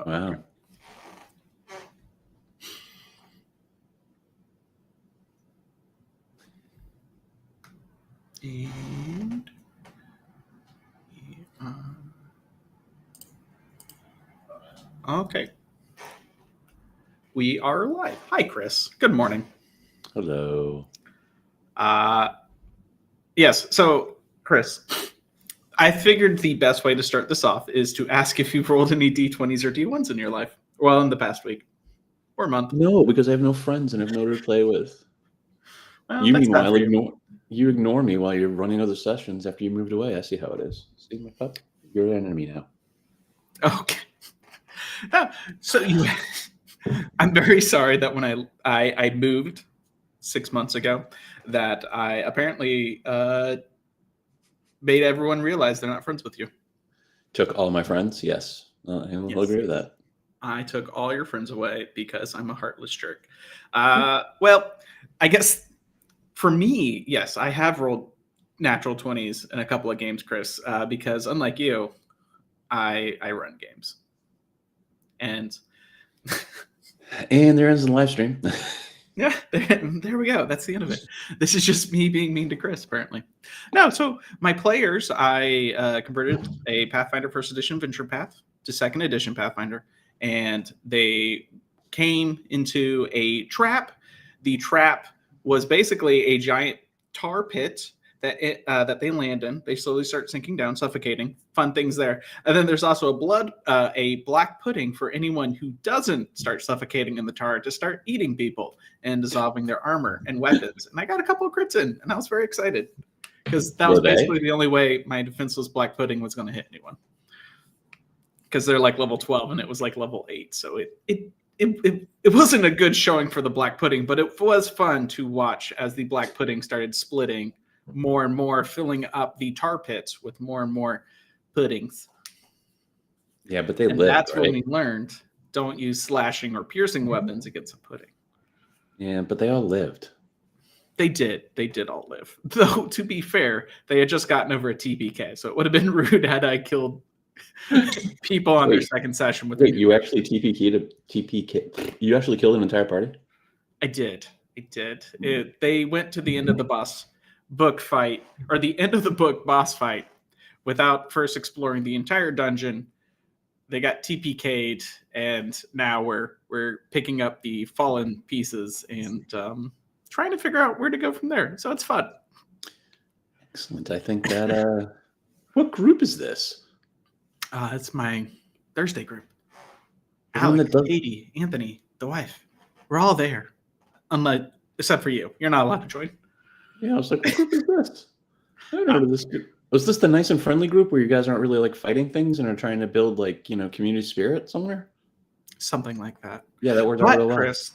Wow. And okay. We are live. Hi, Chris. Good morning. Hello. Yes. So, Chris, I figured the best way to start this off is to ask if you've rolled any D20s or D1s in your life. Well, in the past week or month. No, because I have no friends and I have nobody to play with. Well, You that's not meanwhile for you. you ignore me while you're running other sessions after you moved away. I see how it is. See my pup? You're an enemy now. Okay. So you, I'm very sorry that when I moved 6 months ago, that I apparently made everyone realize they're not friends with you. Took all my friends? Yes. I'll Yes. agree with that. I took all your friends away because I'm a heartless jerk. Well, I guess for me, yes, I have rolled natural 20s in a couple of games, Chris, because unlike you, I run games. And there ends the live stream. yeah, there we go. That's the end of it. This is just me being mean to Chris, apparently. No, so my players, I converted a Pathfinder First Edition Venture Path to Second Edition Pathfinder, and they came into a trap. The trap was basically a giant tar pit that they land in. They slowly start sinking down, suffocating. Fun things there. And then there's also a black pudding for anyone who doesn't start suffocating in the tar to start eating people and dissolving their armor and weapons. And I got a couple of crits in, and I was very excited because that was basically the only way my defenseless black pudding was going to hit anyone. Because they're like level 12 and it was like level 8, so it wasn't a good showing for the black pudding, but it was fun to watch as the black pudding started splitting more and more, filling up the tar pits with more and more puddings. Yeah, but they lived, that's right? when we learned don't use slashing or piercing weapons against a pudding. Yeah, but they all lived. They did all live. Though, to be fair, they had just gotten over a TPK, so it would have been rude had I killed people on their second session with you actually TPK? You actually killed an entire party? I did. They went to the end of the book fight, or the end of the book boss fight, without first exploring the entire dungeon. They got TPK'd, and now we're picking up the fallen pieces and trying to figure out where to go from there. So it's fun. Excellent. I think that what group is this? It's my Thursday group. Alex, Katie, Anthony, the wife. We're all there. Except for you. You're not allowed to join. Yeah, I was like, what group is this? I don't know this group. Was this the nice and friendly group where you guys aren't really like fighting things and are trying to build like, community spirit somewhere? Something like that. Yeah, that worked out real well. Chris.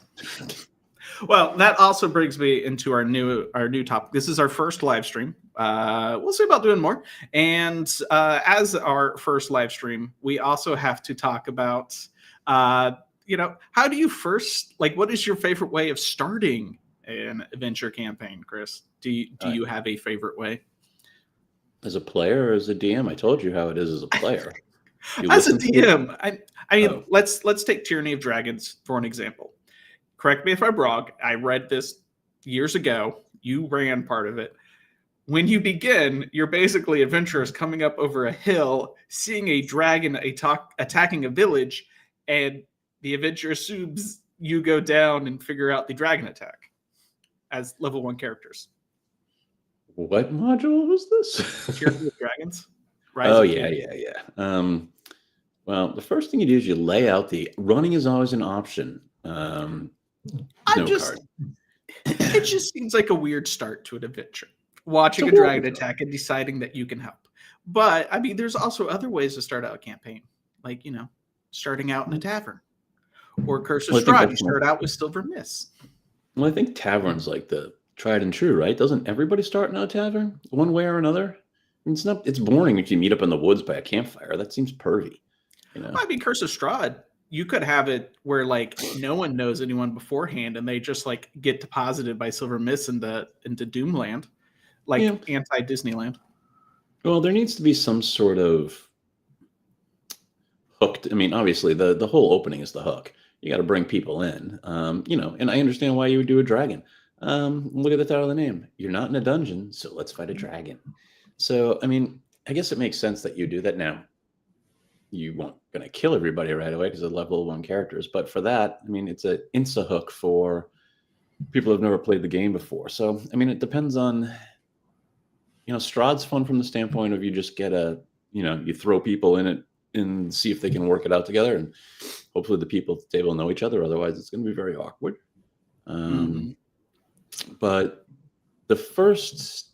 Well, that also brings me into our new topic. This is our first live stream. We'll see about doing more. And as our first live stream, we also have to talk about, how do you first, what is your favorite way of starting an adventure campaign, Chris? Do you have a favorite way? As a player or as a DM? I told you how it is as a player. As a DM, I mean, let's take Tyranny of Dragons for an example. Correct me if I'm wrong. I read this years ago. You ran part of it. When you begin, you're basically adventurers coming up over a hill, seeing a dragon attacking a village, and the adventure assumes you go down and figure out the dragon attack as level 1 characters. What module was this? Tyranny of Dragons. Yeah. Well, the first thing you do is you lay out running is always an option. It just seems like a weird start to an adventure. Watching a dragon attack and deciding that you can help. But, I mean, there's also other ways to start out a campaign. Like, starting out in a tavern. Or Curse of Strahd, you start out with Silver Mist. Well, I think taverns like the tried and true, right? Doesn't everybody start in a tavern one way or another? It's boring if you meet up in the woods by a campfire. That seems pervy. I mean, Curse of Strahd, you could have it where no one knows anyone beforehand, and they just get deposited by Silver Mist into Doomland, anti-Disneyland. Well, there needs to be some sort of hooked. I mean, obviously the whole opening is the hook. You got to bring people in, and I understand why you would do a dragon. Look at the title of the name. You're not in a dungeon, so let's fight a dragon. So, I mean, I guess it makes sense that you do that now. You weren't going to kill everybody right away because they're level 1 characters. But for that, I mean, it's an insta hook for people who've never played the game before. So, I mean, it depends on, Strahd's fun from the standpoint of you just get you throw people in it and see if they can work it out together. And hopefully the people at the table know each other. Otherwise, it's going to be very awkward. But the first,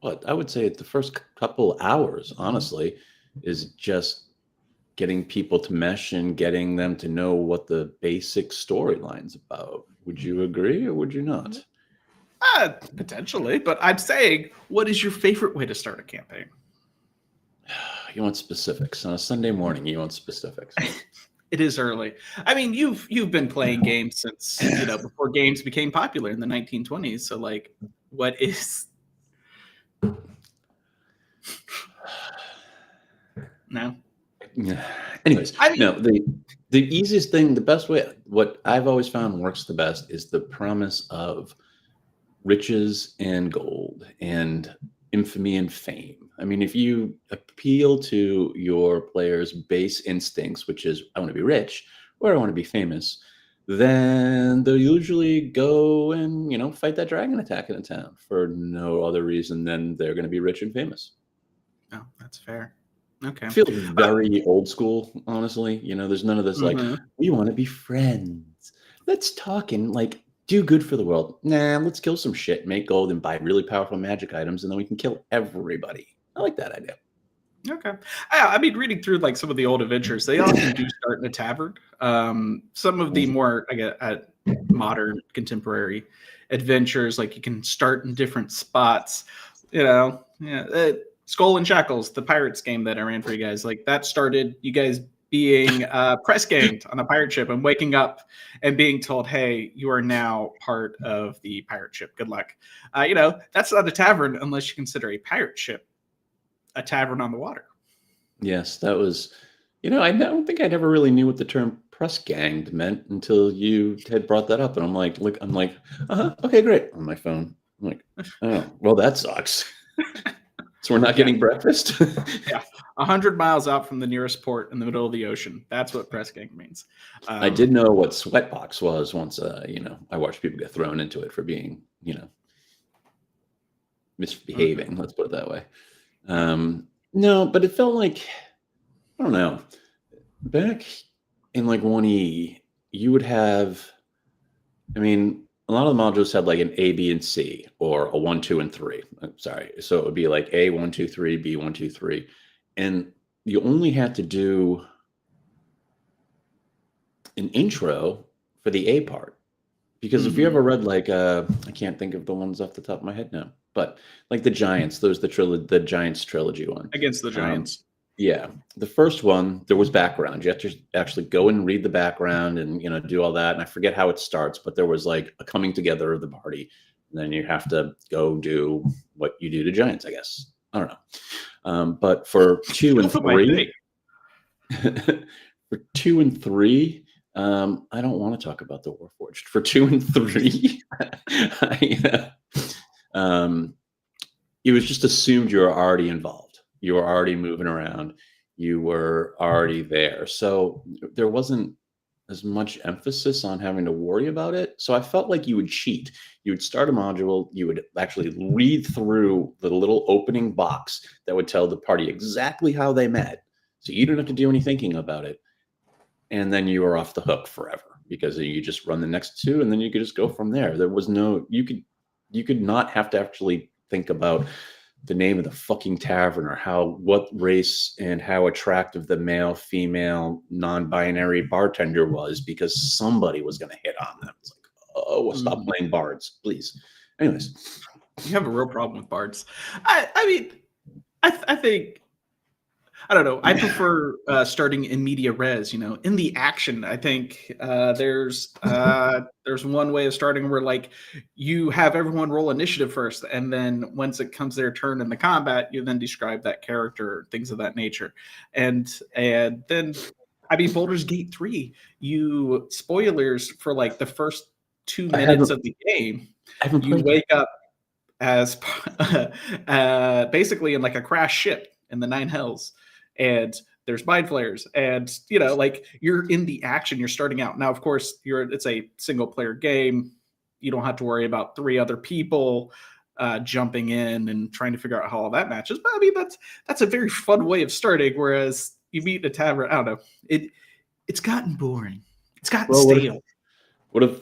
I would say the first couple hours, honestly, is just getting people to mesh and getting them to know what the basic storyline's about. Would you agree or would you not? Potentially, but I'm saying, what is your favorite way to start a campaign? You want specifics. On a Sunday morning, you want specifics. It is early. I mean, you've been playing games since, before games became popular in the 1920s. So, like, what is... No? Yeah. Anyways, the easiest thing, the best way, what I've always found works the best is the promise of riches and gold and infamy and fame. I mean, if you appeal to your players' base instincts, which is I want to be rich or I want to be famous, then they'll usually go and fight that dragon attack in a town for no other reason than they're going to be rich and famous. Oh, that's fair. Okay. It feels very old school, honestly. There's none of this like, we want to be friends. Let's talk and do good for the world. Nah, let's kill some shit, make gold, and buy really powerful magic items, and then we can kill everybody. I like that idea. Okay. I mean, reading through some of the old adventures, they often do start in a tavern. Some of the more modern contemporary adventures, you can start in different spots. Skull and Shackles, the Pirates game that I ran for you guys, that started you guys being press ganged on a pirate ship and waking up and being told, hey, you are now part of the pirate ship. Good luck. That's not a tavern unless you consider a pirate ship a tavern on the water. Yes, that was, I don't think I never really knew what the term press ganged meant until you had brought that up. And I'm like, okay, great, on my phone. I'm like, oh, well, that sucks. So we're not getting breakfast? Yeah. 100 miles out from the nearest port in the middle of the ocean. That's what press gang means. I did know what sweatbox was once, I watched people get thrown into it for being, misbehaving. Let's put it that way. No, but it felt like, I don't know, back in 1E, you would have, a lot of the modules had an A, B, and C, or a 1, 2, and 3. I'm sorry. So it would be A, 1, 2, 3, B, 1, 2, 3. And you only had to do an intro for the A part. Because if you ever read I can't think of the ones off the top of my head now, but the Giants, there's the Giants trilogy one. Against the Giants. Yeah. The first one, there was background. You have to actually go and read the background and, do all that. And I forget how it starts, but there was a coming together of the party. And then you have to go do what you do to Giants, I guess. I don't know. But for 2 and 3, for 2 and 3, I don't want to talk about the Warforged. For 2 and 3, it was just assumed you were already involved. You were already moving around. You were already there. So there wasn't as much emphasis on having to worry about it. So I felt like you would cheat. You would start a module. You would actually read through the little opening box that would tell the party exactly how they met. So you don't have to do any thinking about it. And then you were off the hook forever because you just run the next 2 and then you could just go from there. There was no, you could not have to actually think about the name of the fucking tavern or what race and how attractive the male, female, non-binary bartender was because somebody was going to hit on them. It's well, stop playing bards, please. Anyways. You have a real problem with bards. I think, I don't know. I prefer starting in media res, in the action. I think there's one way of starting where you have everyone roll initiative first. And then once it comes their turn in the combat, you then describe that character, things of that nature. And then I mean, Baldur's Gate 3, spoilers for like the first 2 I minutes haven't of the game, I haven't you played wake up as basically in like a crash ship in the Nine Hells, and there's mind flayers, and like you're in the action, you're starting out. Now, of course, it's a single player game. You don't have to worry about 3 other people jumping in and trying to figure out how all that matches. But I mean, that's a very fun way of starting. Whereas you meet in a tavern, I don't know, it's gotten boring. It's gotten Well, stale. what if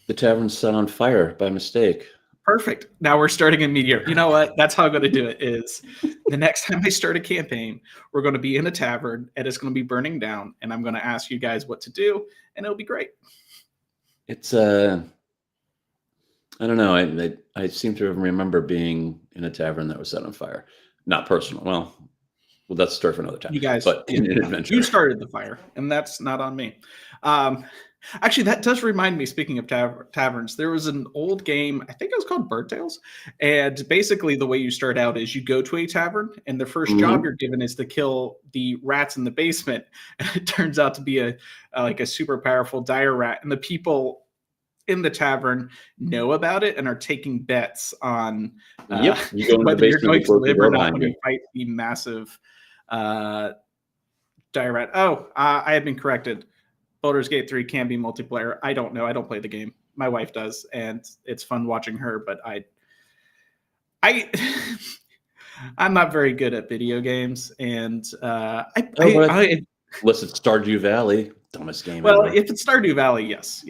the tavern's set on fire by mistake? Perfect. Now we're starting a meteor. You know what? That's how I'm going to do it. Is the next time I start a campaign, we're going to be in a tavern and it's going to be burning down, and I'm going to ask you guys what to do, and it'll be great. It's I don't know. I seem to remember being in a tavern that was set on fire. Not personal. Well, that's a story for another time. You guys, but in an adventure, you started the fire, and that's not on me. Actually, that does remind me, speaking of taverns, there was an old game, I think it was called Bird Tales. And basically the way you start out is you go to a tavern, and the first job you're given is to kill the rats in the basement. And it turns out to be a super powerful dire rat. And the people in the tavern know about it and are taking bets on you go into whether the you're going to basement live or not when you you fight the massive dire rat. Oh, I have been corrected. Baldur's Gate 3 can be multiplayer. I don't know. I don't play the game. My wife does, and it's fun watching her, but I'm not very good at video games, and unless it's Stardew Valley, dumbest game well, ever. if it's Stardew Valley, yes.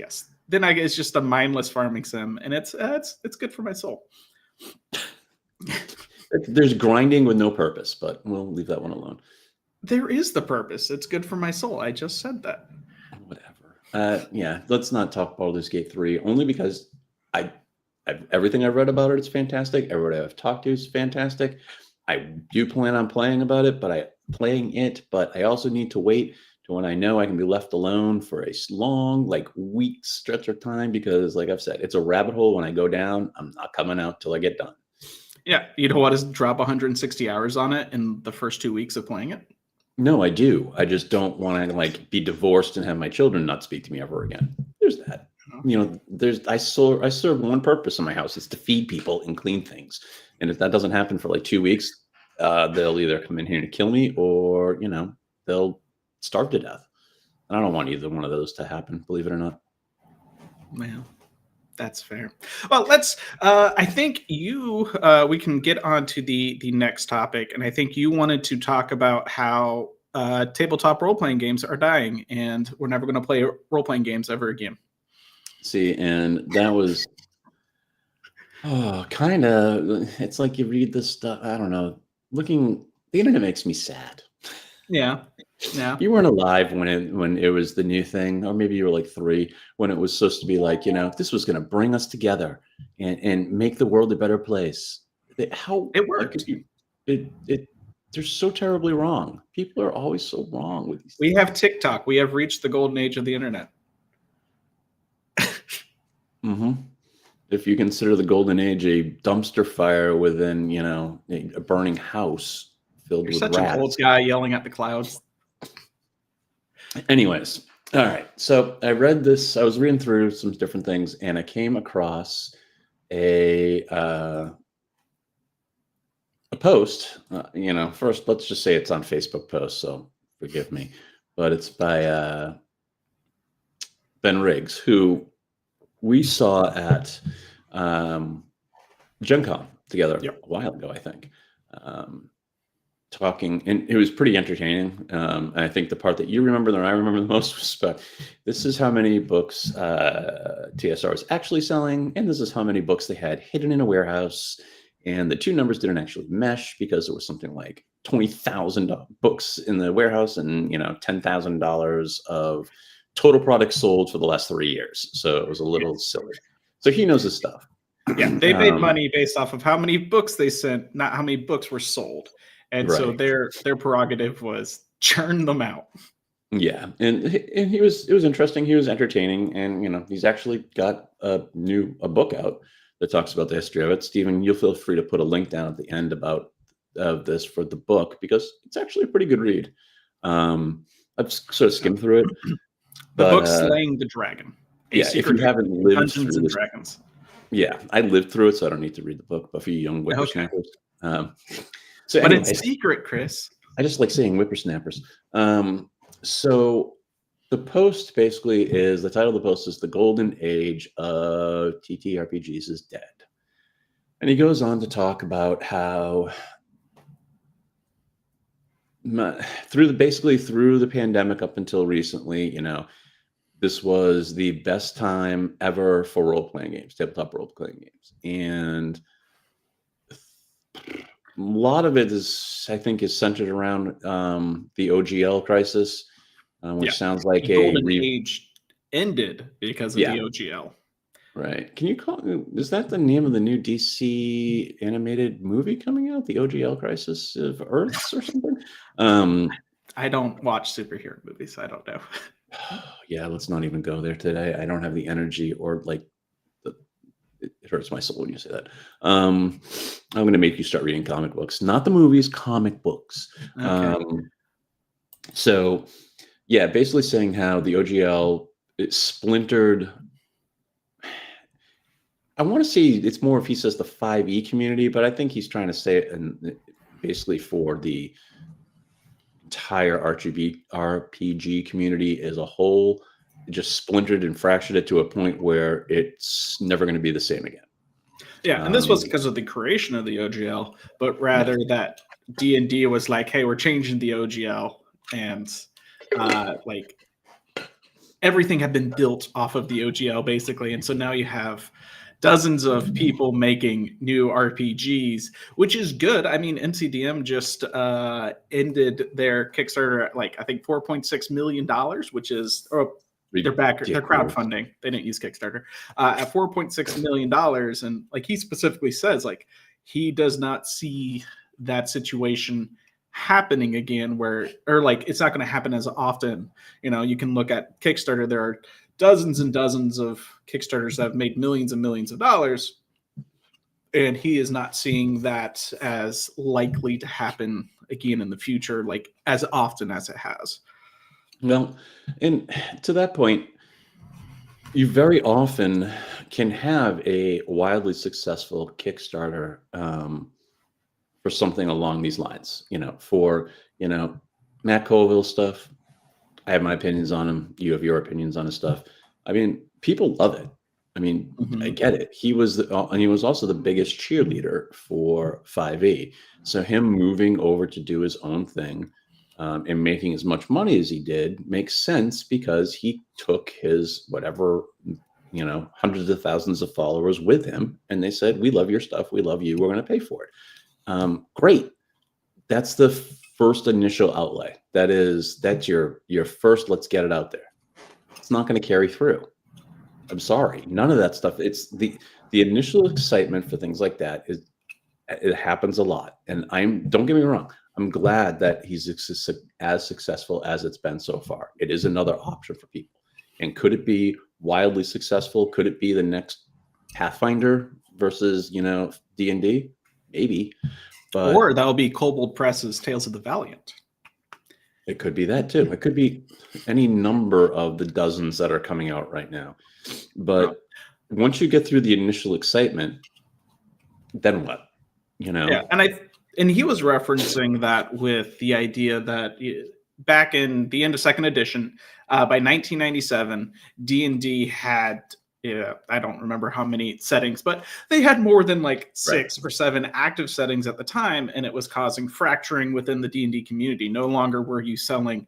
Then I guess it's just a mindless farming sim, and it's good for my soul. There's grinding with no purpose, but we'll leave that one alone. There is the purpose. It's good for my soul. I just said that. Whatever. Yeah, let's not talk Baldur's Gate 3, only because everything I've read about it is fantastic. Everybody I've talked to is fantastic. I do plan on playing it, but I also need to wait to when I know I can be left alone for a long, like week stretch of time, because like I've said, it's a rabbit hole. When I go down, I'm not coming out till I get done. Yeah, you don't want to drop 160 hours on it in the first 2 weeks of playing it? No, I do. I just don't want to like be divorced and have my children not speak to me ever again. There's that. I serve one purpose in my house. It's to feed people and clean things. And if that doesn't happen for like 2 weeks, they'll either come in here to kill me or, they'll starve to death. And I don't want either one of those to happen, believe it or not. Well, that's fair. Well, I think we can get on to the next topic. And I think you wanted to talk about how tabletop role-playing games are dying, and we're never going to play role-playing games ever again. See, and that was, kind of, it's like you read this stuff, I don't know, the internet makes me sad. Yeah. You weren't alive when it was the new thing, or maybe you were like 3 when it was supposed to be like, this was going to bring us together and make the world a better place. How it worked? They're so terribly wrong. People are always so wrong with these. We have TikTok. We have reached the golden age of the internet. If you consider the golden age a dumpster fire within, a burning house filled with rats. You're such an old guy yelling at the clouds. Anyways, all right. So I read this. I was reading through some different things, and I came across a post. First, let's just say it's on Facebook post, so forgive me, but it's by Ben Riggs, who we saw at Gen Con together a while ago, I think. Talking, and it was pretty entertaining. And I think the part that you remember that I remember the most was about, this is how many books TSR was actually selling, and this is how many books they had hidden in a warehouse. And the two numbers didn't actually mesh because there was something like 20,000 books in the warehouse and $10,000 of total products sold for the last 3 years. So it was a little silly. So he knows his stuff. Yeah, they made money based off of how many books they sent, not how many books were sold. And so their prerogative was churn them out. Yeah, and it was interesting. He was entertaining, and he's actually got a book out that talks about the history of it. Stephen, you'll feel free to put a link down at the end about this for the book, because it's actually a pretty good read. I've sort of skimmed through it. The But book Slaying the Dragon. yeah, if you haven't lived Dungeons through and this, Dragons. yeah, I lived through it, so I don't need to read the book. But for you young whippersnappers, so But anyway, it's secret, Chris. I just like saying whippersnappers. So the post basically is, the title of the post is "The Golden Age of TTRPGs is Dead," and he goes on to talk about how through the pandemic up until recently, this was the best time ever for role-playing games, tabletop role-playing games. And a lot of it I think, is centered around the OGL crisis, which sounds like the Golden Age ended because of the OGL. Right. Can you is that the name of the new DC animated movie coming out? The OGL Crisis of Earths or something? I don't watch superhero movies. So I don't know. Yeah, let's not even go there today. I don't have the energy, or it hurts my soul when you say that. I'm going to make you start reading comic books, not the movies, comic books. Okay. So yeah, basically saying how the OGL splintered. I want to say it's more if he says the 5e community, but I think he's trying to say it basically for the entire RPG community as a whole. It just splintered and fractured it to a point where it's never going to be the same again. Yeah, and this was because of the creation of the OGL, but rather that D&D was like, hey, we're changing the OGL, and everything had been built off of the OGL basically, and so now you have dozens of people making new RPGs, which is good. I mean, MCDM just ended their Kickstarter at I think $4.6 million, which is their crowdfunding. They didn't use Kickstarter at $4.6 million, and he specifically says he does not see that situation happening again, where it's not going to happen as often. You can look at Kickstarter. There are dozens and dozens of Kickstarters that have made millions and millions of dollars, and he is not seeing that as likely to happen again in the future, as often as it has. Well, and to that point, you very often can have a wildly successful Kickstarter for something along these lines. For Matt Colville stuff, I have my opinions on him. You have your opinions on his stuff. I mean, people love it. I mean, I get it. He was and he was also the biggest cheerleader for 5e. So him moving over to do his own thing and making as much money as he did makes sense, because he took his whatever, hundreds of thousands of followers with him, and they said, "We love your stuff. We love you. We're going to pay for it." Great. That's the first initial outlay. That's your first, let's get it out there. It's not going to carry through. I'm sorry. None of that stuff. It's the initial excitement for things like that it happens a lot. And don't get me wrong, I'm glad that he's as successful as it's been so far. It is another option for people. And could it be wildly successful? Could it be the next Pathfinder versus, D&D? Maybe. But or that'll be Kobold Press's Tales of the Valiant. It could be that too. It could be any number of the dozens that are coming out right now. But once you get through the initial excitement, then what? Yeah, and he was referencing that with the idea that back in the end of second edition, by 1997, D&D had, I don't remember how many settings, but they had more than 6 or 7 active settings at the time, and it was causing fracturing within the D&D community. No longer were you selling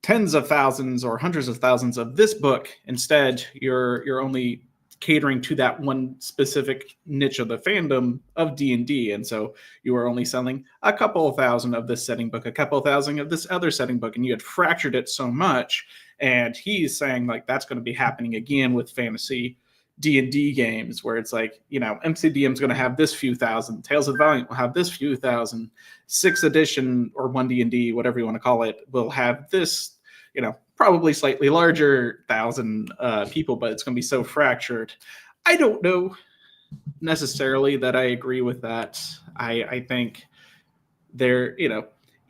tens of thousands or hundreds of thousands of this book. Instead, you're only catering to that one specific niche of the fandom of D&D, and so you were only selling a couple of thousand of this setting book, a couple of thousand of this other setting book, and you had fractured it so much. And he's saying that's going to be happening again with fantasy D&D games, where it's MCDM's going to have this few thousand, Tales of the Valiant will have this few thousand, 6th edition or 1D&D, whatever you want to call it, will have this, probably slightly larger thousand people, but it's going to be so fractured. I don't know necessarily that I agree with that. I think there,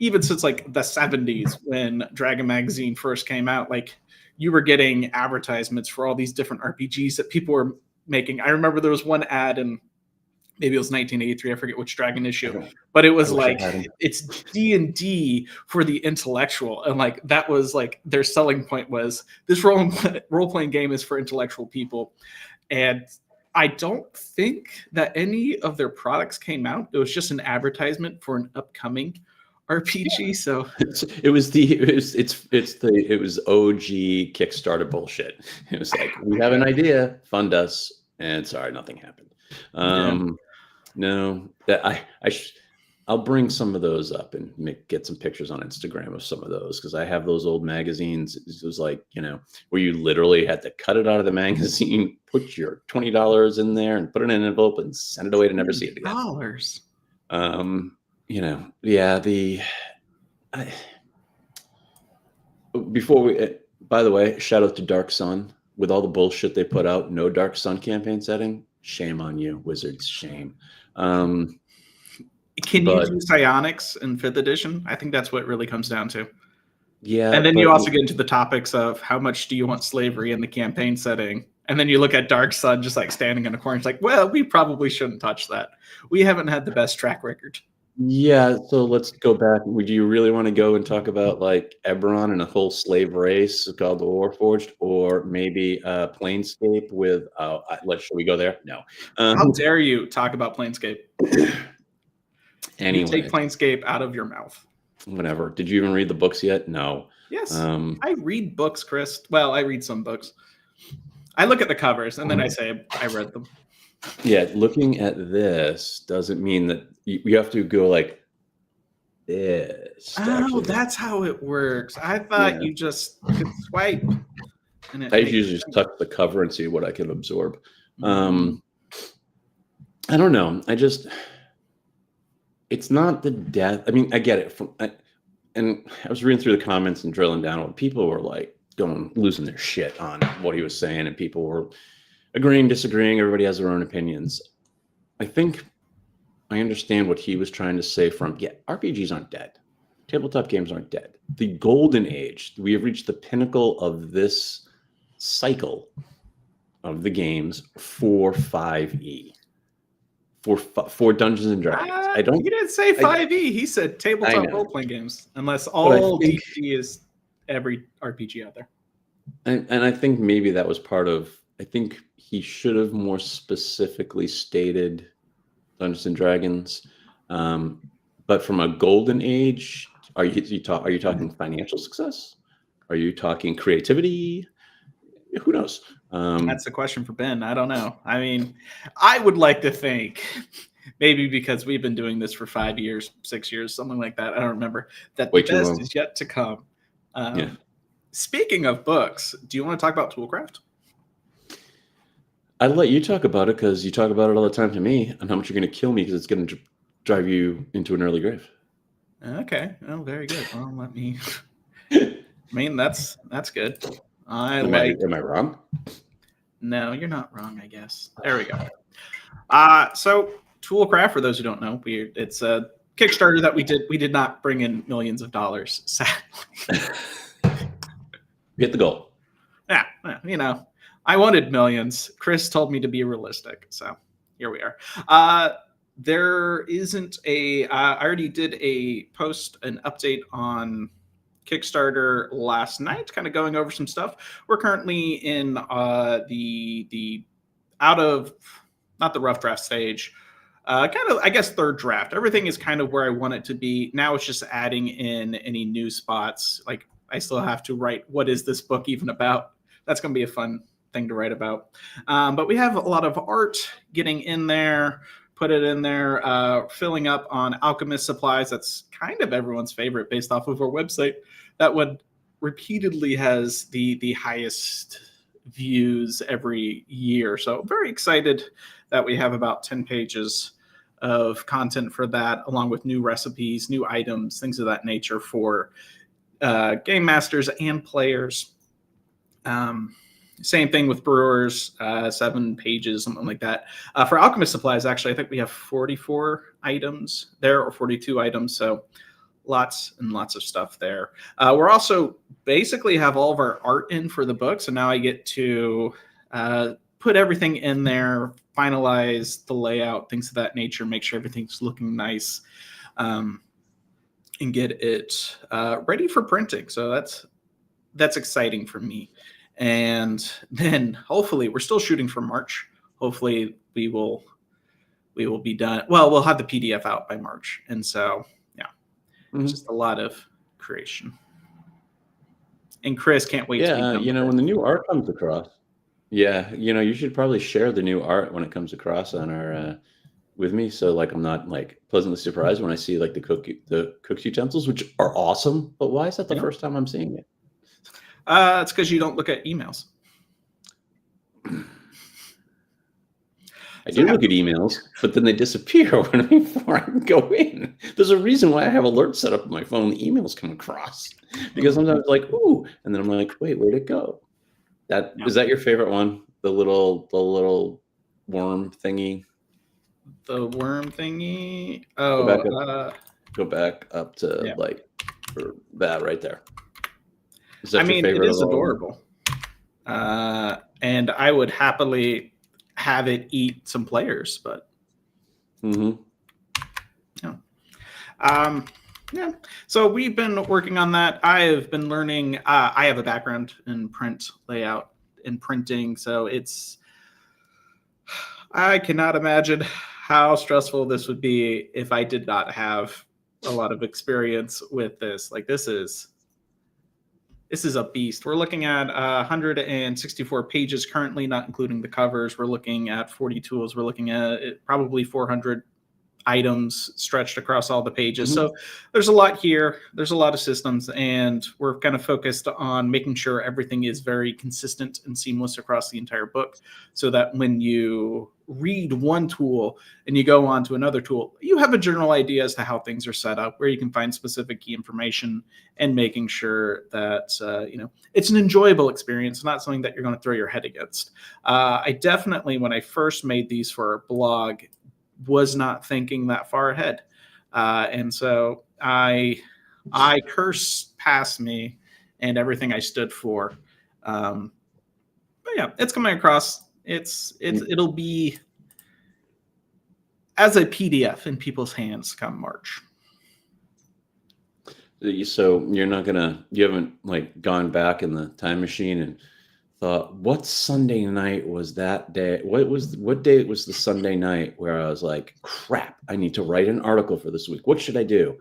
even since like the 70s when Dragon Magazine first came out, like you were getting advertisements for all these different RPGs that people were making. I remember there was one ad in maybe it was 1983, I forget which Dragon issue, but it was like it's D&D for the intellectual, and like that was like their selling point was this role-playing game is for intellectual people. And I don't think that any of their products came out. It was just an advertisement for an upcoming RPG. So it was OG Kickstarter bullshit. It was like, we have an idea, fund us, and sorry, nothing happened. No, that I'll bring some of those up and get some pictures on Instagram of some of those, because I have those old magazines. It was like, where you literally had to cut it out of the magazine, put your $20 in there, and put it in an envelope and send it away to never see it again. By the way, shout out to Dark Sun. With all the bullshit they put out, no Dark Sun campaign setting. Shame on you, Wizards. Shame. Can you do psionics in 5th edition? I think that's what it really comes down to. Yeah. And then you also get into the topics of how much do you want slavery in the campaign setting? And then you look at Dark Sun just like standing in a corner. It's like, well, we probably shouldn't touch that. We haven't had the best track record. Yeah, so let's go back. Would you really want to go and talk about like Eberron and a whole slave race called the Warforged, or maybe Planescape with? Should we go there? No. How dare you talk about Planescape? Anyway, you take Planescape out of your mouth. Whatever. Did you even read the books yet? No. Yes, I read books, Chris. Well, I read some books. I look at the covers and then I say I read them. Yeah, looking at this doesn't mean that you have to go like this. Oh, that's how it works. I thought you just could swipe. I usually just touch the cover and see what I can absorb. I don't know. It's not the death. I mean, I get it. And I was reading through the comments and drilling down on people were like losing their shit on what he was saying, and people were agreeing, disagreeing. Everybody has their own opinions. I think I understand what he was trying to say RPGs aren't dead. Tabletop games aren't dead. The Golden Age, we have reached the pinnacle of this cycle of the games for 5e. For Dungeons and Dragons. He didn't say 5e. He said tabletop role-playing games, unless all D&D is every RPG out there. And I think maybe that was part of, I think he should have more specifically stated Dungeons and Dragons. But from a Golden Age, are you talking financial success? Are you talking creativity? Who knows? That's the question for Ben. I don't know. I mean, I would like to think, maybe because we've been doing this for 5 years, 6 years, something like that. I don't remember, that the best is yet to come. Speaking of books, do you want to talk about Toolcraft? I'd let you talk about it, because you talk about it all the time to me, and how much you're going to kill me because it's going to drive you into an early grave. Okay. Oh, very good. Well, let me. I mean, that's good. Am I wrong? No, you're not wrong, I guess. There we go. So Toolcraft, for those who don't know, it's a Kickstarter that we did. We did not bring in millions of dollars, sadly. Hit the goal. Yeah, I wanted millions. Chris told me to be realistic, so here we are. There isn't I already did a post, an update on Kickstarter last night, kind of going over some stuff. We're currently in the out of, not the rough draft stage, kind of, I guess, third draft. Everything is kind of where I want it to be. Now it's just adding in any new spots. Like, I still have to write, what is this book even about? That's going to be a fun thing to write about. But we have a lot of art getting in there, put it in there, filling up on Alchemist supplies. That's kind of everyone's favorite based off of our website. That one repeatedly has the highest views every year. So very excited that we have about 10 pages of content for that, along with new recipes, new items, things of that nature for game masters and players. Same thing with brewers, 7 pages, something like that. For Alchemist supplies, actually, I think we have 44 items there, or 42 items. So lots and lots of stuff there. We're also basically have all of our art in for the book, so now I get to put everything in there, finalize the layout, things of that nature, make sure everything's looking nice, and get it ready for printing. So that's exciting for me. And then hopefully we're still shooting for March. Hopefully we will be done. Well, we'll have the PDF out by March. And so, yeah, just a lot of creation. And Chris can't wait to be done with when the new art comes across. Yeah, you should probably share the new art when it comes across on our with me, so like I'm not like pleasantly surprised when I see like the cook utensils, which are awesome. But why is that the first time I'm seeing it? It's because you don't look at emails. I do look at emails, but then they disappear before I can go in. There's a reason why I have alerts set up on my phone. The emails come across because sometimes like, ooh, and then I'm like, wait, where'd it go? Is that your favorite one? The little worm thingy. The worm thingy. Oh, go back up to like for that right there. Is that your favorite? It is adorable. And I would happily have it eat some players, but so we've been working on that. I have been learning. I have a background in print layout and printing, so I cannot imagine how stressful this would be if I did not have a lot of experience with this. Like this is a beast. We're looking at 164 pages currently, not including the covers. We're looking at 40 tools. We're looking at probably 400 items stretched across all the pages. So there's a lot here. There's a lot of systems, and we're kind of focused on making sure everything is very consistent and seamless across the entire book, so that when you read one tool and you go on to another tool, you have a general idea as to how things are set up, where you can find specific key information, and making sure that it's an enjoyable experience, not something that you're going to throw your head against. I definitely, when I first made these for our blog, was not thinking that far ahead, and so I curse past me and everything I stood for. But yeah, it's coming across. It'll be as a PDF in people's hands come March. So you haven't like gone back in the time machine and thought, what Sunday night was that day? What day was the Sunday night where I was like, crap, I need to write an article for this week. What should I do?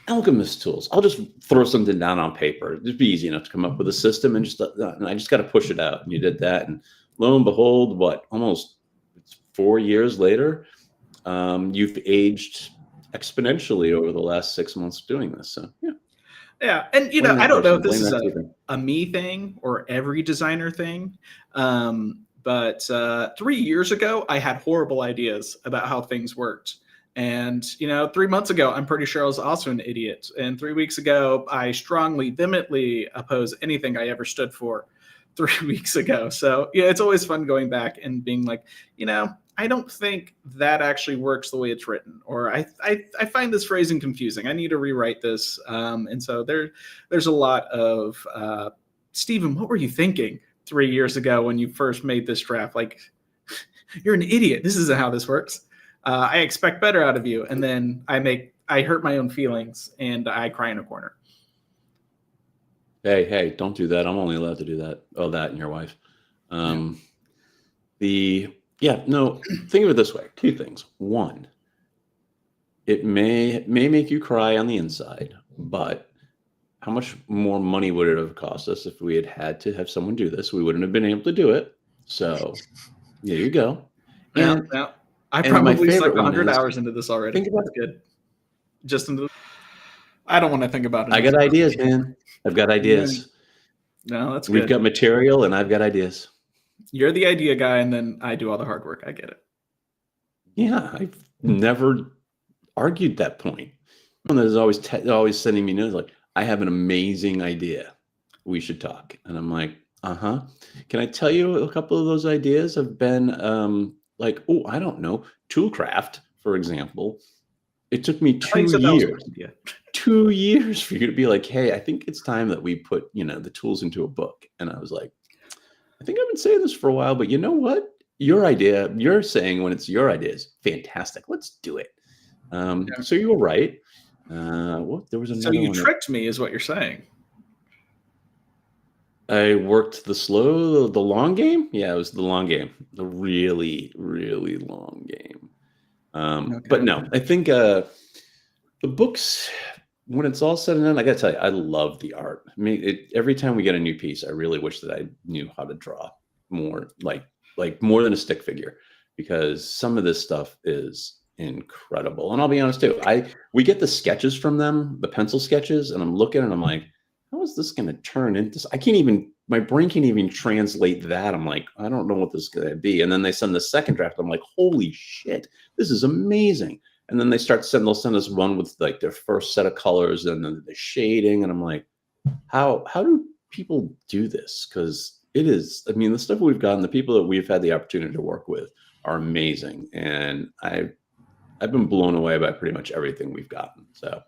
Alchemist tools. I'll just throw something down on paper. It'd be easy enough to come up with a system, and I just got to push it out. And you did that, and lo and behold, almost 4 years later, you've aged exponentially over the last 6 months of doing this. So yeah, and I don't know if this is a me thing or every designer thing, but 3 years ago I had horrible ideas about how things worked. And 3 months ago, I'm pretty sure I was also an idiot. And 3 weeks ago, I strongly, vehemently oppose anything I ever stood for 3 weeks ago. So it's always fun going back and being like, I don't think that actually works the way it's written, or I find this phrasing confusing. I need to rewrite this. And so there's a lot of, Stephen, what were you thinking 3 years ago when you first made this draft? Like, you're an idiot. This isn't how this works. I expect better out of you. And then I hurt my own feelings and I cry in a corner. Hey, don't do that. I'm only allowed to do that. Oh, that and your wife. Think of it this way. 2 things. One, it may make you cry on the inside, but how much more money would it have cost us if we had to have someone do this? We wouldn't have been able to do it. So there you go. And I probably stuck 100 hours into this already. Think about it. Good. I don't want to think about it. I got ideas, man. I've got ideas. No, that's good. We've got material and I've got ideas. You're the idea guy, and then I do all the hard work. I get it. Yeah, I've never argued that point. There's always sending me notes like, I have an amazing idea. We should talk. And I'm like, Can I tell you a couple of those ideas have been I don't know, Toolcraft, for example. It took me I thought you 2 said that was a years. good idea. 2 years for you to be like, hey, I think it's time that we put, the tools into a book. And I was like, I think I've been saying this for a while, but you know what? Your idea, you're saying when it's your idea is fantastic. Let's do it. Yeah. So you were right. There was So another you one. tricked me, is what you're saying. I worked the long game. Yeah, it was the long game, the really, really long game. But no, I think the books, when it's all said and done, I gotta tell you, I love the art. I mean, every time we get a new piece, I really wish that I knew how to draw more, like more than a stick figure, because some of this stuff is incredible. And I'll be honest too, we get the sketches from them, the pencil sketches, and I'm looking and I'm like, how is this going to turn into? My brain can't even translate that. I'm like, I don't know what this is going to be. And then they send the second draft. I'm like, holy shit, this is amazing. And then they'll send us one with like their first set of colors and then the shading. And I'm like, how do people do this? Because it is, I mean, the stuff we've gotten, the people that we've had the opportunity to work with are amazing. And I've been blown away by pretty much everything we've gotten. So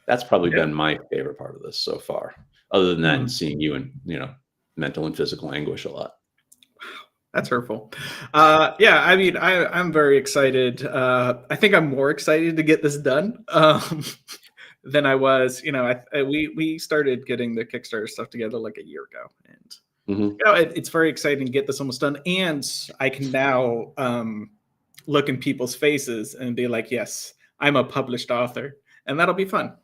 that's probably been my favorite part of this so far, other than that and seeing you in, mental and physical anguish a lot. That's hurtful. Yeah, I mean, I'm very excited. I think I'm more excited to get this done than I was. We started getting the Kickstarter stuff together like a year ago, and it's very exciting to get this almost done. And I can now look in people's faces and be like, "Yes, I'm a published author," and that'll be fun.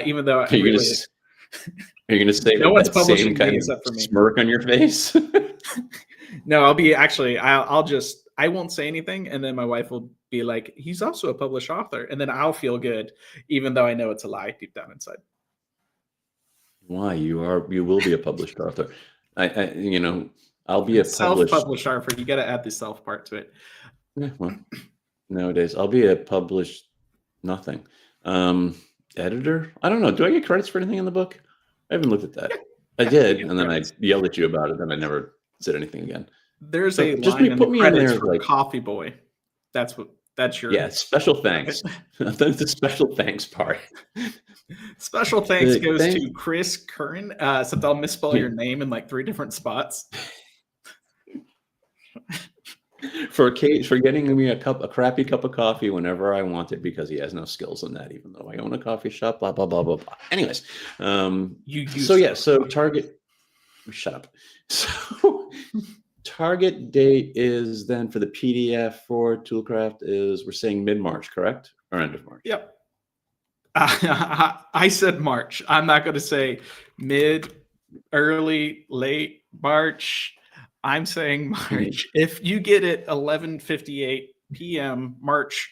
Even though Are you going to say no one's that same publishing kind me of except for me. smirk on your face? No, I won't say anything, and then my wife will be like, he's also a published author, and then I'll feel good, even though I know it's a lie deep down inside. Why? You will be a published author. I'll be a self-published author. You got to add the self part to it. Yeah, well, nowadays I'll be a published nothing. Editor? I don't know. Do I get credits for anything in the book? I haven't looked at that. Yeah. I did, and then I yelled at you about it, and I never said anything again. There's a line in the credits for like Coffee Boy. That's your special thanks. That's the special thanks part. Special thanks goes to Chris Curran. Except I'll misspell your name in like 3 different spots. For getting me a crappy cup of coffee whenever I want it, because he has no skills in that, even though I own a coffee shop, blah blah blah blah blah. Anyways, so target. Shut up. So target date is then for the PDF for Toolcraft is, we're saying mid-March, correct? Or end of March? Yep. I said March. I'm not going to say mid, early, late March. I'm saying March. If you get it 11:58 p.m. March,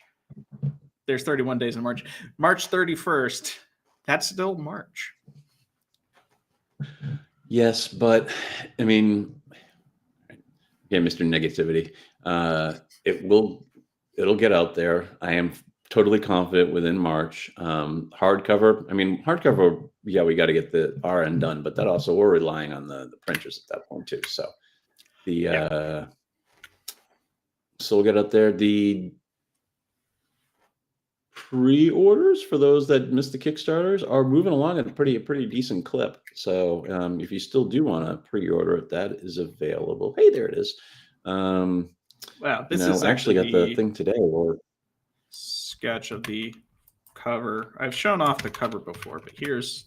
there's 31 days in March. March 31st, that's still March. Yes, but I mean, yeah, Mr. Negativity. It'll get out there. I am totally confident within March. Hardcover, yeah, we got to get the RN done, but that also, we're relying on the printers at that point too. So so we'll get out there. The pre-orders for those that missed the Kickstarters are moving along at a pretty decent clip. So if you still do want to pre-order it, that is available. Hey, there it is. Wow, this is actually got the thing today. Or sketch of the cover. I've shown off the cover before, but here's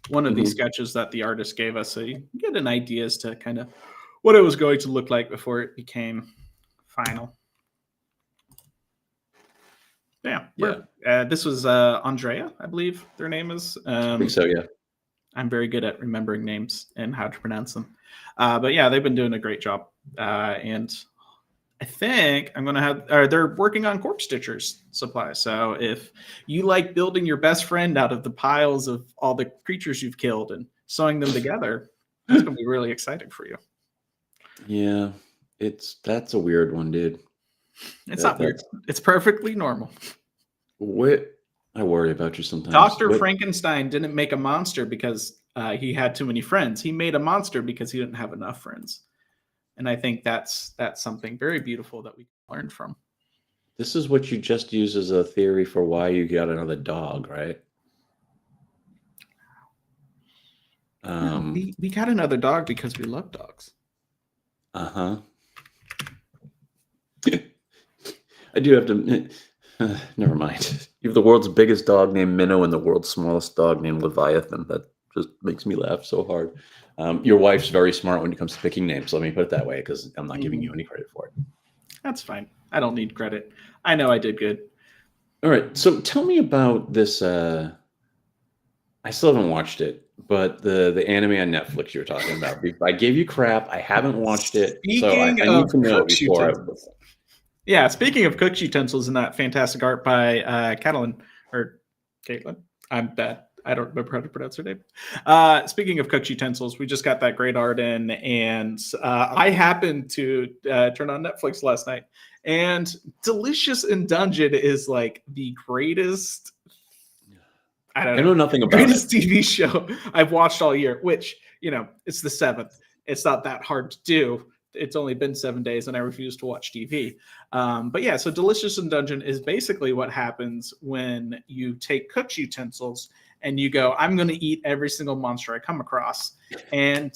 one of these sketches that the artist gave us, so you get an idea as to kind of what it was going to look like before it became final. Yeah. This was Andrea, I believe their name is. I think so, yeah. I'm very good at remembering names and how to pronounce them. But yeah, they've been doing a great job. And I think I'm going to have, they're working on Corpse Stitchers supply. So if you like building your best friend out of the piles of all the creatures you've killed and sewing them together, that's going to be really exciting for you. Yeah, that's a weird one, dude. It's not weird. It's perfectly normal. I worry about you sometimes. Dr. Frankenstein didn't make a monster because he had too many friends. He made a monster because he didn't have enough friends. And I think that's something very beautiful that we can learn from. This is what you just used as a theory for why you got another dog, right? No, we got another dog because we love dogs. Uh-huh. I do have to... never mind. You have the world's biggest dog named Minnow and the world's smallest dog named Leviathan. That just makes me laugh so hard. Your wife's very smart when it comes to picking names. Let me put it that way, because I'm not giving you any credit for it. That's fine. I don't need credit. I know I did good. All right. So tell me about this. I still haven't watched it, but the anime on Netflix you were talking about. I gave you crap. I haven't watched it. So I need to know before Yeah, speaking of cook utensils and that fantastic art by Caitlin. I'm bad. I don't remember how to pronounce her name. Speaking of cook utensils, we just got that great art in, and I happened to turn on Netflix last night, and Delicious in Dungeon is like the greatest. I know nothing about greatest TV show I've watched all year. Which, it's the 7th. It's not that hard to do. It's only been 7 days and I refuse to watch TV. But yeah, so Delicious in Dungeon is basically what happens when you take cook's utensils and you go, I'm going to eat every single monster I come across. And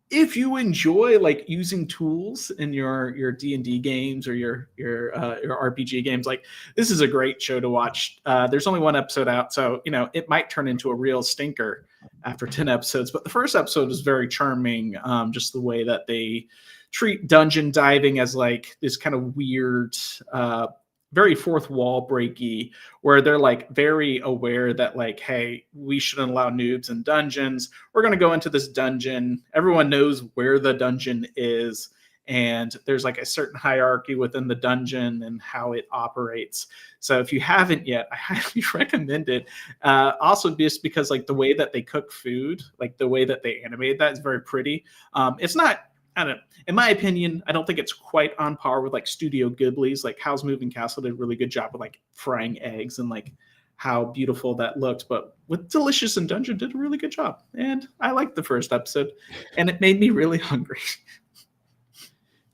if you enjoy like using tools in your D&D games or your RPG games, like this is a great show to watch. There's only one episode out, so it might turn into a real stinker after 10 episodes. But the first episode is very charming. Just the way that they treat dungeon diving as like this kind of weird, very fourth wall breaky, where they're like very aware that like, hey, we shouldn't allow noobs in dungeons. We're going to go into this dungeon. Everyone knows where the dungeon is. And there's like a certain hierarchy within the dungeon and how it operates. So if you haven't yet, I highly recommend it. Also just because like the way that they cook food, like the way that they animate that is very pretty. It's not, I don't know. In my opinion, I don't think it's quite on par with like Studio Ghibli's. Like Howl's Moving Castle did a really good job with like frying eggs and like how beautiful that looked. But with Delicious in Dungeon did a really good job. And I liked the first episode and it made me really hungry.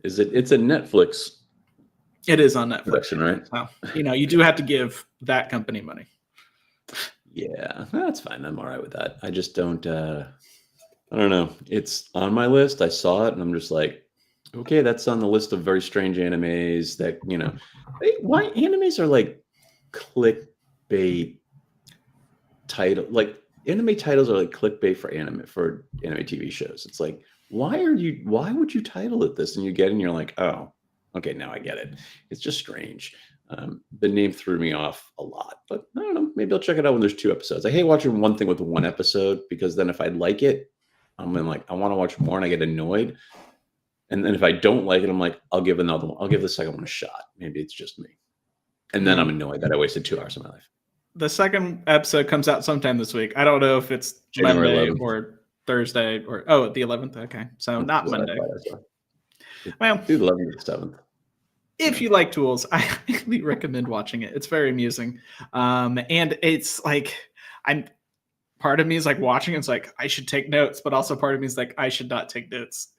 It's a Netflix. It is on Netflix, right? So, you do have to give that company money. Yeah, that's fine. I'm all right with that. I just don't, I don't know. It's on my list. I saw it and I'm just like, okay, that's on the list of very strange animes that, why animes are like clickbait title, like anime titles are like clickbait for anime TV shows. It's like, why would you title it this? And you get it and you're like, oh, okay, now I get it. It's just strange. The name threw me off a lot, but I don't know. Maybe I'll check it out when there's 2 episodes. I hate watching one thing with 1 episode because then if I like it, I'm like, I want to watch more and I get annoyed. And then if I don't like it, I'm like, I'll give another one. I'll give the second one a shot. Maybe it's just me. And then I'm annoyed that I wasted 2 hours of my life. The second episode comes out sometime this week. I don't know if it's January Monday 11th. Or Thursday or the 11th. Okay. So not Monday. Well, the 11th or 7th. If you like tools, I highly recommend watching it. It's very amusing. And it's like, part of me is like watching it's like I should take notes, but also part of me is like I should not take notes.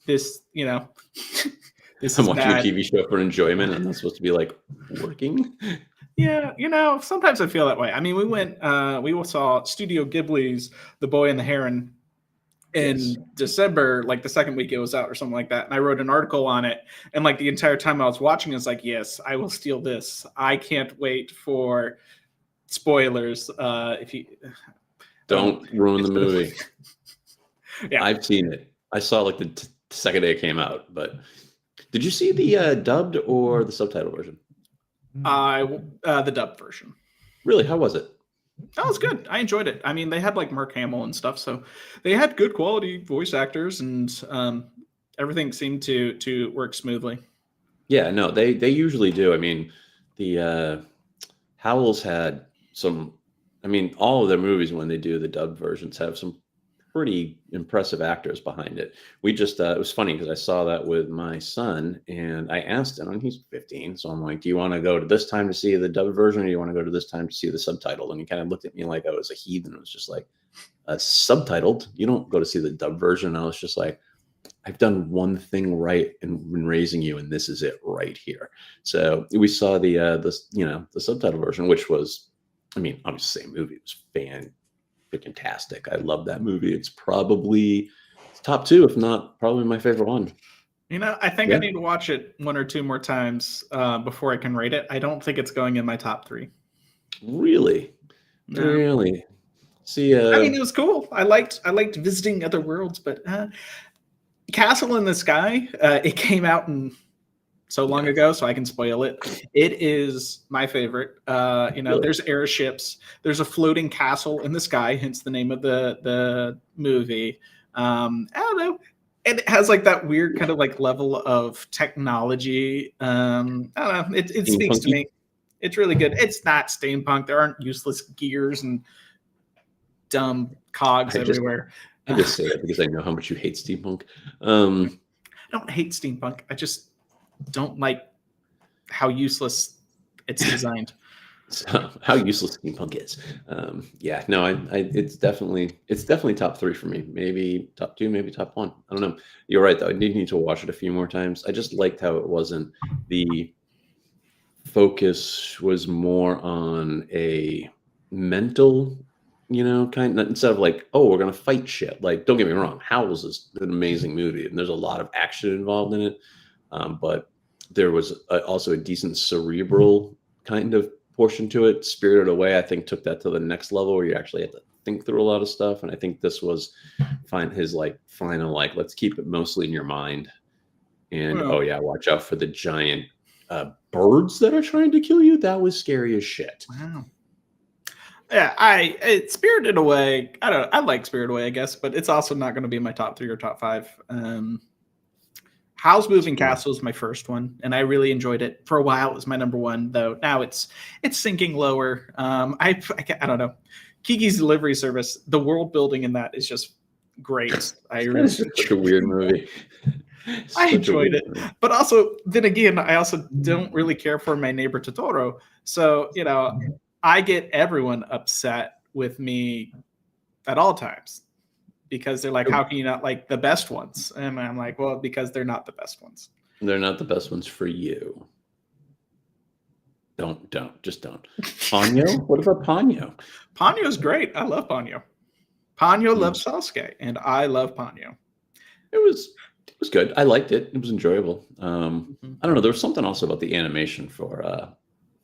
This this I'm is watching bad. a TV show for enjoyment and that's supposed to be like working. Yeah, sometimes I feel that way. I mean, we saw Studio Ghibli's The Boy and the Heron in December, like the second week it was out or something like that. And I wrote an article on it. And like the entire time I was watching, it's like, yes, I will steal this. I can't wait for spoilers. If you don't ruin the movie. Yeah, I've seen it. I saw it like the second day it came out. But did you see the dubbed or the subtitle version? The dubbed version. Really? How was it? That was good. I enjoyed it. I mean, they had like Mark Hamill and stuff, so they had good quality voice actors, and everything seemed to work smoothly. Yeah, no, they usually do. I mean, the Howl's had some. I mean, all of their movies when they do the dubbed versions have some pretty impressive actors behind it. We just it was funny because I saw that with my son and I asked him, and he's 15, so I'm like, do you want to go to this time to see the dubbed version or do you want to go to this time to see the subtitled? And he kind of looked at me like I was a heathen. It was just like, subtitled, you don't go to see the dubbed version. And I was just like, I've done one thing right in raising you, and this is it right here. So we saw the subtitle version, which was, I mean, obviously same movie. It was fantastic. I love that movie. It's probably top 2, if not probably my favorite one. I think I need to watch it 1 or 2 more times before I can rate it. I don't think it's going in my top 3. Really? No. Really? See, I mean, it was cool. I liked visiting other worlds, but Castle in the Sky, it came out so long ago, so I can spoil it. It is my favorite. Really? There's airships. There's a floating castle in the sky, hence the name of the movie. I don't know. It has like that weird kind of like level of technology. I don't know. It speaks to me. It's really good. It's not steampunk. There aren't useless gears and dumb cogs everywhere. I just say that because I know how much you hate steampunk. I don't hate steampunk. I just don't like how useless it's designed. So how useless steampunk is. It's definitely top 3 for me. Maybe top 2, maybe top 1. I don't know. You're right though. I need to watch it a few more times. I just liked how it wasn't, the focus was more on a mental, kind of, instead of like, oh, we're gonna fight shit. Like, don't get me wrong, Howls is an amazing movie and there's a lot of action involved in it. But there was also a decent cerebral kind of portion to it. Spirited Away, I think, took that to the next level where you actually had to think through a lot of stuff. And I think this was his like final, like, let's keep it mostly in your mind. And oh yeah, watch out for the giant birds that are trying to kill you. That was scary as shit. Wow. Yeah, Spirited Away. I like Spirited Away, I guess, but it's also not going to be my top 3 or top 5. Howl's Moving Castle is my first one, and I really enjoyed it. For a while, it was my number 1, though. Now it's sinking lower. I don't know. Kiki's Delivery Service, the world building in that is just great. It's such a weird movie. I enjoyed it, but also then again, I also don't really care for My Neighbor Totoro. So I get everyone upset with me at all times, because they're like, how can you not like the best ones? And I'm like, well, because they're not the best ones. They're not the best ones for you. Just don't. Ponyo? What about Ponyo? Ponyo's great. I love Ponyo. Ponyo loves Sasuke, and I love Ponyo. It was good. I liked it. It was enjoyable. I don't know. There was something also about the animation for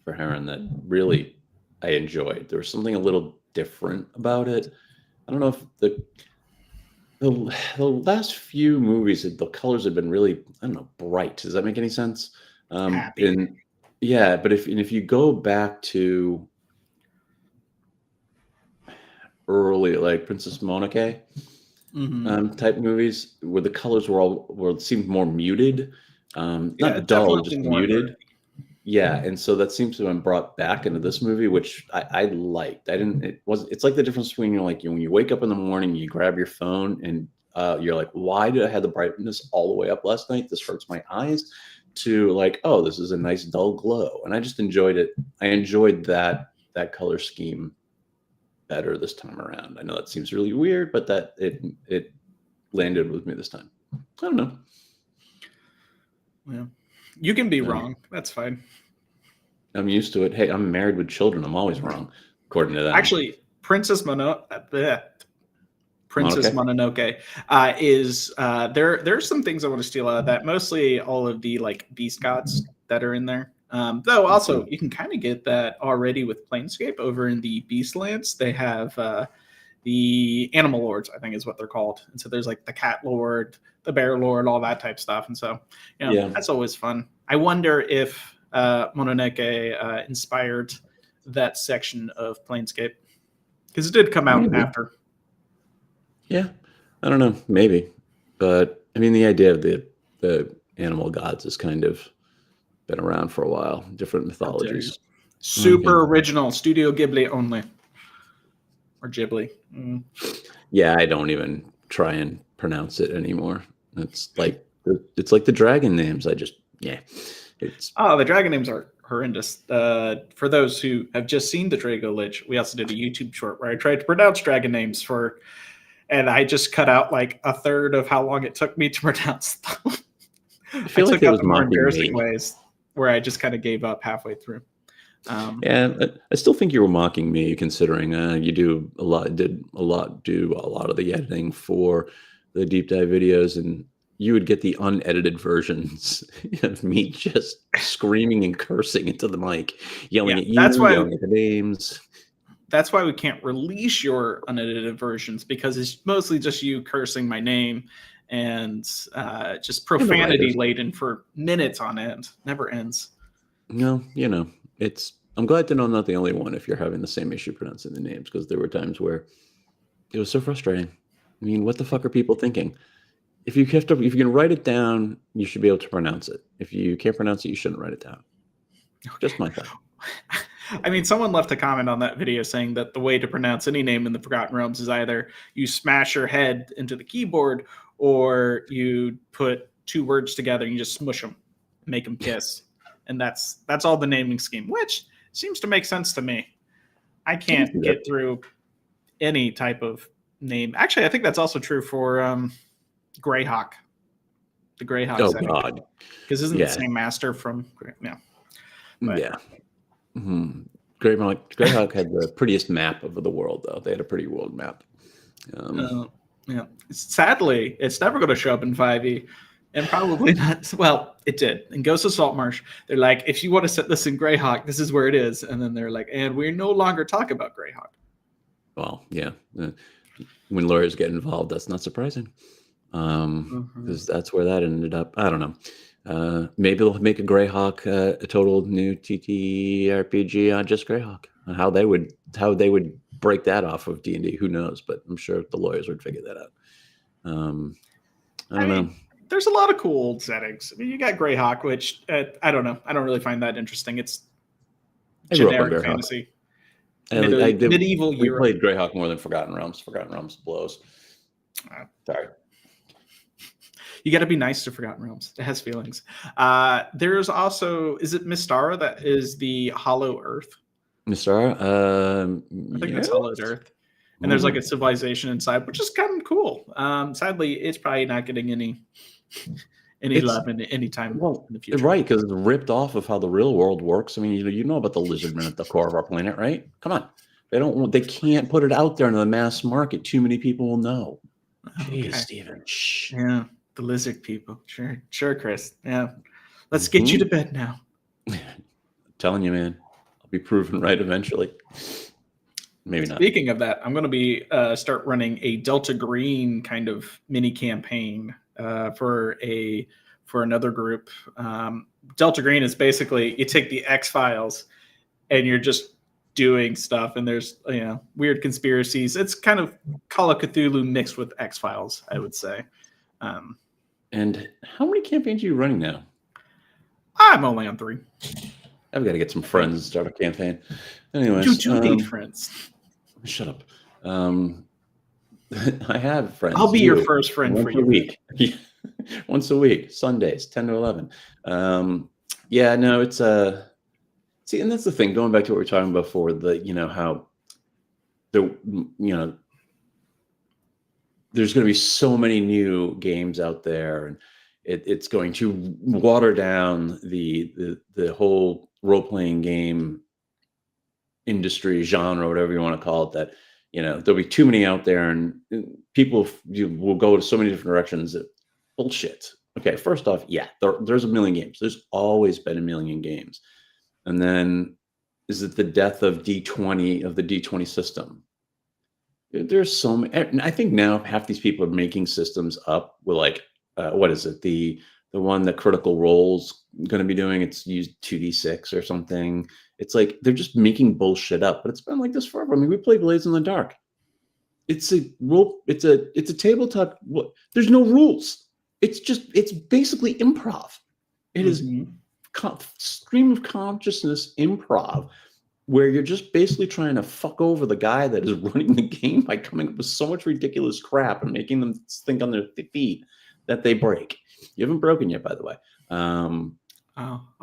Heron that really I enjoyed. There was something a little different about it. I don't know if the last few movies, the colors have been really, I don't know, bright. Does that make any sense? But if you go back to early, like Princess Mononoke type movies, where the colors seemed more muted, not dull, just muted. Yeah, and so that seems to have been brought back into this movie, which I liked. It's like the difference between when you wake up in the morning, you grab your phone and you're like, why did I have the brightness all the way up last night? This hurts my eyes. To like, oh, this is a nice dull glow, and I just enjoyed it. I enjoyed that color scheme better this time around. I know that seems really weird, but that it landed with me this time. I don't know. Well, you can be wrong. That's fine. I'm used to it. Hey, I'm married with children. I'm always wrong, according to that. Actually, Princess Mononoke is there's some things I want to steal out of that. Mostly all of the like beast gods that are in there. Though also you can kind of get that already with Planescape over in the Beastlands. They have the Animal Lords, I think is what they're called. And so there's like the Cat Lord, the Bear Lord, all that type stuff. And so that's always fun. I wonder if Mononoke inspired that section of Planescape, because it did come out after. Yeah, I don't know, maybe, but I mean, the idea of the animal gods has kind of been around for a while. Different mythologies. Super original, Studio Ghibli only, or Ghibli. Yeah, I don't even try and pronounce it anymore. It's like the dragon names. The dragon names are horrendous. For those who have just seen the Dracolich, we also did a YouTube short where I tried to pronounce dragon names for and I just cut out like a third of how long it took me to pronounce them. I feel I like took it out was the more mocking embarrassing me. ways where I just kind of gave up halfway through. Yeah, I still think you were mocking me, considering you do a lot of the editing for the deep dive videos, and you would get the unedited versions of me just screaming and cursing into the mic, yelling Yeah, at you, yelling at the names. That's why we can't release your unedited versions, because it's mostly just you cursing my name and just profanity laden for minutes on end. Never ends. No, I'm glad to know I'm not the only one if you're having the same issue pronouncing the names, because there were times where it was so frustrating. I mean, what the fuck are people thinking? If you can write it down, you should be able to pronounce it. If you can't pronounce it, you shouldn't write it down. Okay. Just my thought. I mean, someone left a comment on that video saying that the way to pronounce any name in the Forgotten Realms is either you smash your head into the keyboard, or you put two words together and you just smush them, make them kiss. And that's all the naming scheme, which seems to make sense to me. I can't get through any type of name. Actually, I think that's also true for Greyhawk. The Greyhawk. Oh, God. Because isn't the same master from... Yeah. But, yeah. Mm-hmm. Greyhawk had the prettiest map of the world, though. They had a pretty world map. Yeah. Sadly, it's never going to show up in 5e, and probably not. Well, it did in Ghost of Saltmarsh. They're like, if you want to set this in Greyhawk, this is where it is, and then they're like, and we're no longer talking about Greyhawk. Well, yeah. When lawyers get involved, that's not surprising, because that's where that ended up. I don't know. Maybe they'll make a Greyhawk a total new TTRPG on just Greyhawk. How they would break that off of D&D, who knows? But I'm sure the lawyers would figure that out. I don't know. There's a lot of cool old settings. I mean, you got Greyhawk, which I don't know. I don't really find that interesting. It's generic fantasy. Medieval We Europe. played Greyhawk more than Forgotten Realms. Forgotten Realms blows. Sorry. You got to be nice to Forgotten Realms. It has feelings. There's also, is it Mystara that is the Hollow Earth? Mystara? I think that's Hollowed Earth. And there's like a civilization inside, which is kind of cool. Sadly, it's probably not getting any love any time in the future. Right, because it's ripped off of how the real world works. I mean, you know about the lizardmen at the core of our planet, right? Come on. They can't put it out there in the mass market. Too many people will know. Jeez, Steven. Shh. Yeah, the lizard people. Sure, Chris. Yeah. Let's get you to bed now. I'm telling you, man. I'll be proven right eventually. Maybe not. Speaking of that, I'm going to be start running a Delta Green kind of mini campaign for another group. Delta Green is basically you take the X-Files and you're just doing stuff, and there's weird conspiracies. It's kind of Call of Cthulhu mixed with X-Files, I would say. And how many campaigns are you running now? I'm only on 3. I've got to get some friends and start a campaign. Anyways, you do need friends. Shut up. I have friends. I'll be your first friend for you. Week. Once a week, Sundays, 10 to 11. Yeah, no, it's see, and that's the thing. Going back to what we were talking about before, how there's going to be so many new games out there, and it's going to water down the whole role-playing game industry, genre, whatever you want to call it, that there'll be too many out there, and people will go to so many different directions. Bullshit. Okay, first off, there's a million games. There's always been a million games. And then is it the death of D20, of the D20 system? There's so many, and I think now half these people are making systems up with like what is it, the one that Critical Role's going to be doing? It's used 2d6 or something. It's like they're just making bullshit up, but it's been like this forever. I mean, we play Blades in the Dark. It's a rule. It's a tabletop. There's no rules. It's basically improv. It is stream of consciousness improv, where you're just basically trying to fuck over the guy that is running the game by coming up with so much ridiculous crap and making them think on their feet that they break. You haven't broken yet, by the way. I'll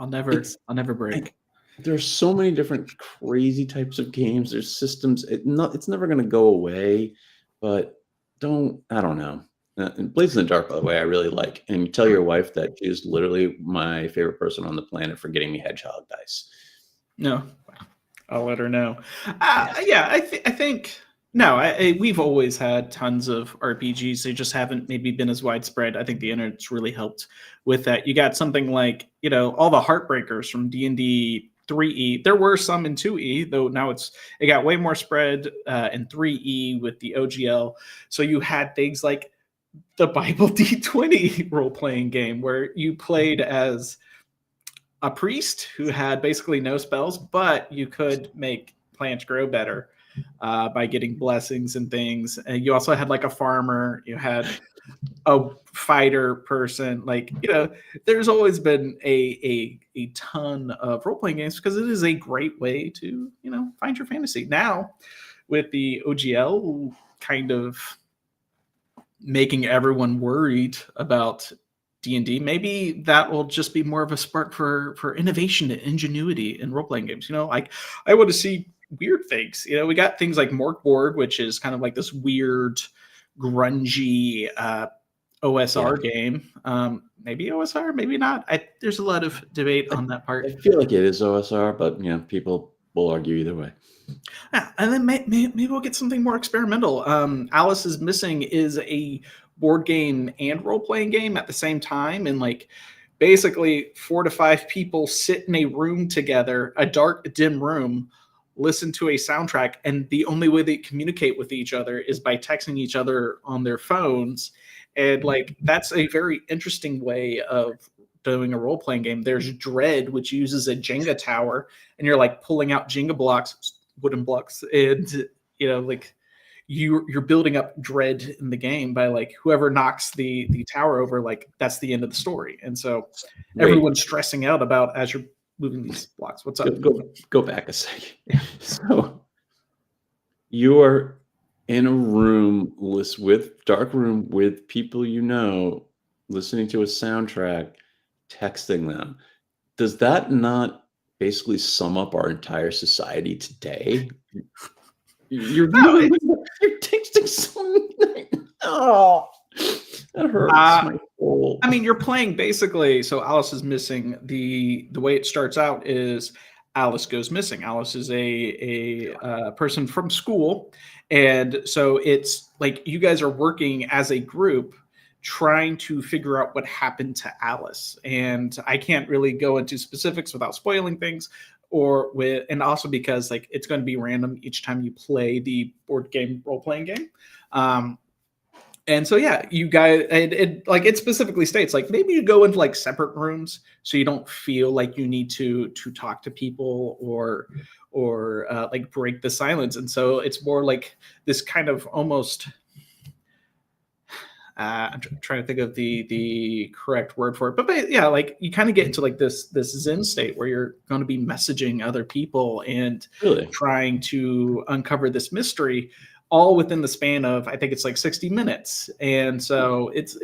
never break. There's so many different crazy types of games. There's systems. It's never going to go away, but I don't know. And Blades in the Dark, by the way, I really like. And tell your wife that she's literally my favorite person on the planet for getting me hedgehog dice. No, I'll let her know. Yes. Yeah, I think no. We've always had tons of RPGs. They just haven't maybe been as widespread. I think the internet's really helped with that. You got something like all the Heartbreakers from D&D 3E. There were some in 2E, though now it got way more spread in 3E with the OGL. So you had things like the Bible D20 role playing game where you played as a priest who had basically no spells, but you could make plants grow better by getting blessings and things. And you also had like a farmer, you had a fighter person. Like, there's always been a ton of role playing games because it is a great way to, find your fantasy. Now, with the OGL kind of making everyone worried about D&D, maybe that will just be more of a spark for innovation and ingenuity in role-playing games. Like I want to see weird things. We got things like Morkborg, which is kind of like this weird grungy OSR game. Maybe OSR, maybe not. There's a lot of debate on that part. I feel like it is OSR, but people will argue either way. Yeah, and then maybe we'll get something more experimental. Alice is Missing is a board game and role-playing game at the same time, and like basically 4 to 5 people sit in a room together, a dark, dim room, listen to a soundtrack, and the only way they communicate with each other is by texting each other on their phones. And like that's a very interesting way of doing a role-playing game. There's Dread, which uses a Jenga tower, and you're like pulling out Jenga blocks, wooden blocks, and like you're building up dread in the game by like whoever knocks the tower over, like that's the end of the story. And so everyone's stressing out about as you're moving these blocks. What's up? Go back a second. So you are in a room dark room with people listening to a soundtrack, texting them. Does that not basically sum up our entire society today? You're texting someone. Oh, that hurts my soul. I mean, you're playing basically. So Alice is Missing. The way it starts out is Alice goes missing. Alice is a person from school, and so it's like you guys are working as a group trying to figure out what happened to Alice. And I can't really go into specifics without spoiling things, and also because like it's going to be random each time you play the board game role-playing game. And so yeah, you guys, it specifically states like maybe you go into like separate rooms so you don't feel like you need to talk to people or like break the silence. And so it's more like this kind of almost I'm trying to think of the correct word for it, but yeah, like you kind of get into like this Zen state where you're going to be messaging other people and trying to uncover this mystery, all within the span of I think it's like 60 minutes. And so it's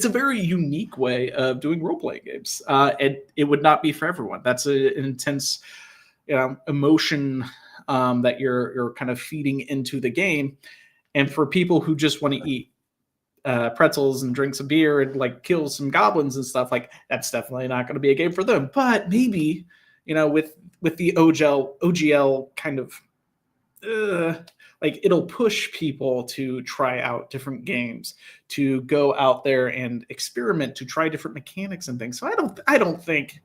a very unique way of doing role-playing games. And it would not be for everyone. That's an intense emotion that you're kind of feeding into the game. And for people who just want to eat pretzels and drink some beer and like kill some goblins and stuff, like that's definitely not going to be a game for them. But maybe with the OGL kind of like it'll push people to try out different games, to go out there and experiment, to try different mechanics and things. So I don't think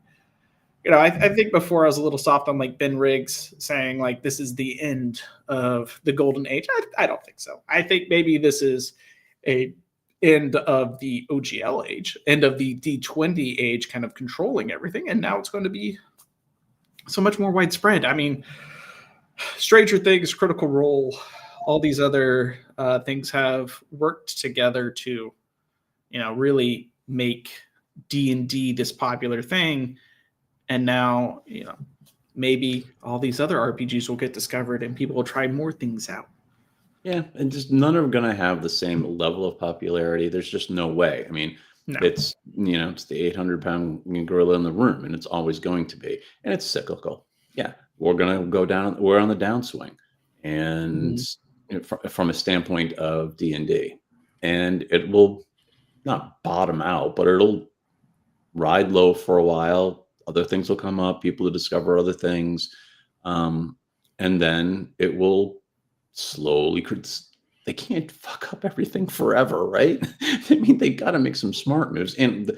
I think before I was a little soft on like Ben Riggs saying like this is the end of the Golden Age. I don't think so. I think maybe this is a end of the OGL age, end of the D20 age, kind of controlling everything, and now it's going to be so much more widespread. I mean, Stranger Things, Critical Role, all these other things have worked together to, really make D&D this popular thing. And now, maybe all these other RPGs will get discovered and people will try more things out. Yeah, and just none are going to have the same level of popularity. There's just no way. I mean, it's it's the 800-pound gorilla in the room, and it's always going to be, and it's cyclical. Yeah, we're going to go down. We're on the downswing, and from a standpoint of D&D, and it will not bottom out, but it'll ride low for a while. Other things will come up. People will discover other things, and then it will slowly. They can't fuck up everything forever, right? I mean, they got to make some smart moves. And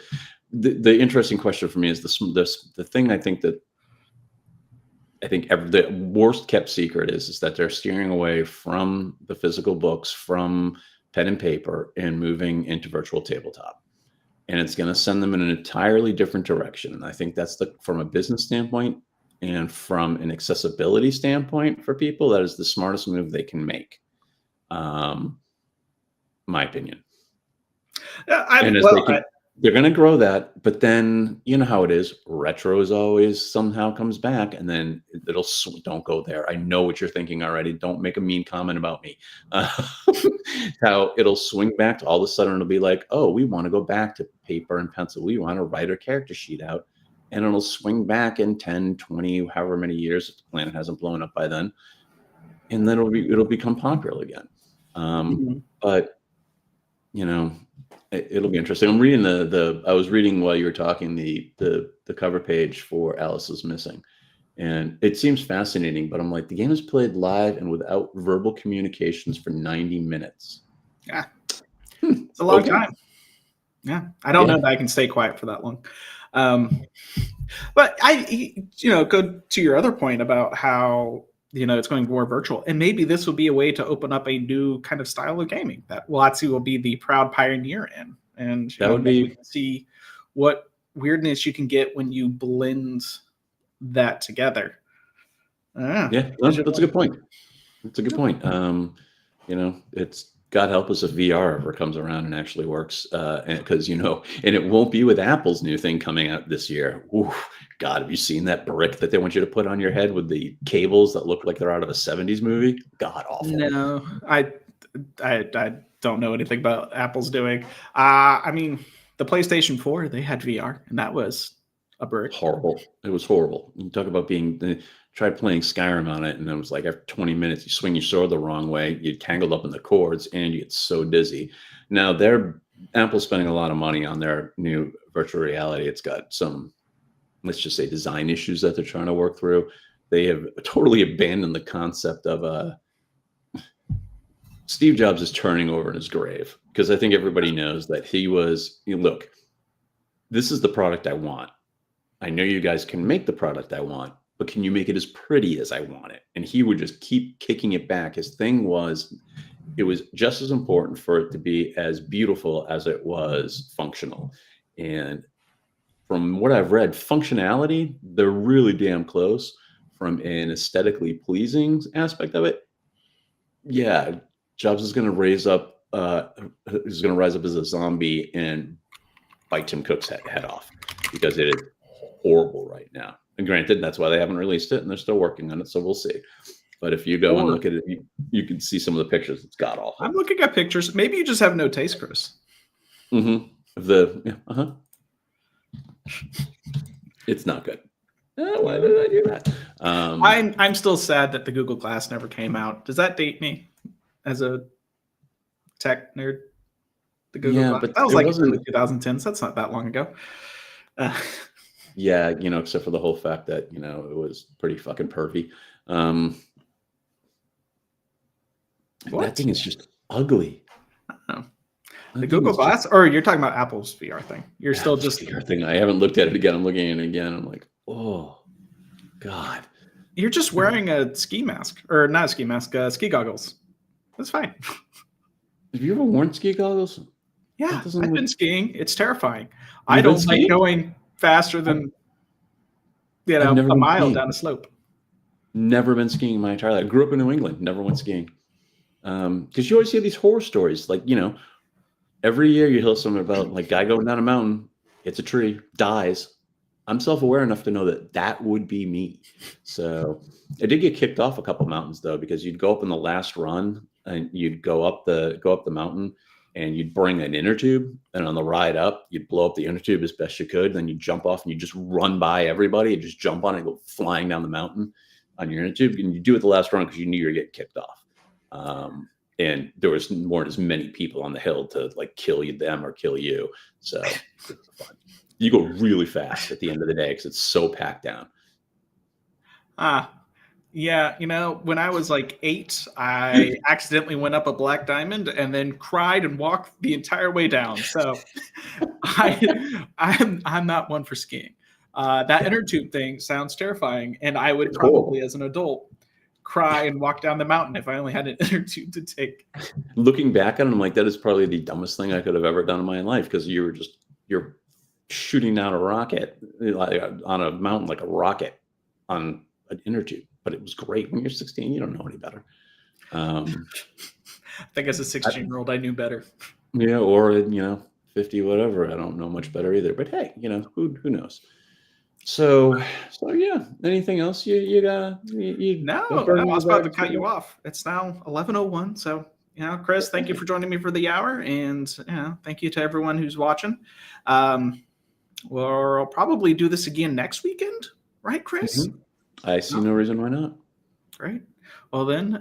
the interesting question for me is the thing I think the worst kept secret is that they're steering away from the physical books, from pen and paper, and moving into virtual tabletop. And it's going to send them in an entirely different direction. And I think that's from a business standpoint and from an accessibility standpoint for people, that is the smartest move they can make. My opinion. They're going to grow that, but then you know how it is. Retro is always somehow comes back, and then don't go there. I know what you're thinking already. Don't make a mean comment about me. How it'll swing back to all of a sudden it'll be like, oh, we want to go back to paper and pencil. We want to write our character sheet out, and it'll swing back in 10, 20, however many years, if the planet hasn't blown up by then, and then it'll become popular again. But you know, it'll be interesting. I'm reading I was reading while you were talking the cover page for Alice is Missing, and it seems fascinating. But I'm like, the game is played live and without verbal communications for 90 minutes. Yeah, it's a long time. Yeah, I don't know that I can stay quiet for that long. But go to your other point about how it's going more virtual, and maybe this will be a way to open up a new kind of style of gaming that WotC will be the proud pioneer in, and that would be, we can see what weirdness you can get when you blend that together. Yeah, that's a good point. That's a good point. It's God help us if VR ever comes around and actually works, because and it won't be with Apple's new thing coming out this year. Ooh, God, have you seen that brick that they want you to put on your head with the cables that look like they're out of a 70s movie? God awful. No, I don't know anything about Apple's doing. I mean, the PlayStation 4, they had VR, and that was a brick. Horrible. It was horrible. You talk about tried playing Skyrim on it, and it was like after 20 minutes, you swing your sword the wrong way, you tangled up in the cords, and you get so dizzy. Now, Apple's spending a lot of money on their new virtual reality. It's got some, let's just say, design issues that they're trying to work through. They have totally abandoned the concept of Steve Jobs is turning over in his grave, because I think everybody knows that he was, look, this is the product I want. I know you guys can make the product I want, but can you make it as pretty as I want it? And he would just keep kicking it back. His thing was, it was just as important for it to be as beautiful as it was functional. And from what I've read, functionality, they're really damn close. From an aesthetically pleasing aspect of it, yeah, Jobs is going to rise up as a zombie and bite Tim Cook's head off, because it is horrible right now. And granted, that's why they haven't released it, and they're still working on it, so we'll see. But if you go and look at it, you can see some of the pictures. It's god awful. I'm looking at pictures. Maybe you just have no taste, Chris. It's not good. Oh, why did I do that? I'm still sad that the Google Glass never came out. Does that date me as a tech nerd? The Google Glass? But that was like early 2010s. That's not that long ago. Yeah, except for the whole fact that, it was pretty fucking pervy. That thing is just ugly. Oh. The Google Glass? Or you're talking about Apple's VR thing? You're still just... VR thing. I haven't looked at it again. I'm looking at it again. I'm like, oh, God. You're just wearing a ski mask. Or not a ski mask, ski goggles. That's fine. Have you ever worn ski goggles? Yeah, I've been skiing. It's terrifying. I don't like going faster than a mile down a slope. Never been skiing in my entire life. I grew up in New England. Never went skiing. Because you always hear these horror stories. Like, every year you hear something about like guy going down a mountain, hits a tree, dies. I'm self-aware enough to know that would be me. So I did get kicked off a couple mountains though, because you'd go up in the last run and you'd go up the mountain, and you'd bring an inner tube, and on the ride up, you'd blow up the inner tube as best you could. Then you jump off and you just run by everybody and just jump on it and go flying down the mountain on your inner tube. And you do it the last run because you knew you were getting kicked off. And there weren't as many people on the hill to like kill them or kill you. So it was fun. You go really fast at the end of the day because it's so packed down. Yeah, when I was like 8, I accidentally went up a black diamond and then cried and walked the entire way down. So I'm not one for skiing. That inner tube thing sounds terrifying, and I would probably, as an adult, cry and walk down the mountain if I only had an inner tube to take. Looking back at it, I'm like, that is probably the dumbest thing I could have ever done in my life, because you're shooting down a rocket like on a mountain like a rocket on an inner tube. But it was great. When you're 16, you don't know any better. I think as a 16-year-old, I knew better. Yeah, or 50, whatever. I don't know much better either. But hey, who knows? So yeah. Anything else you got? No, I was about to cut you off. It's now 11:01. So Chris, thank you for joining me for the hour, and thank you to everyone who's watching. We'll probably do this again next weekend, right, Chris? I see no reason why not. Great. Well then.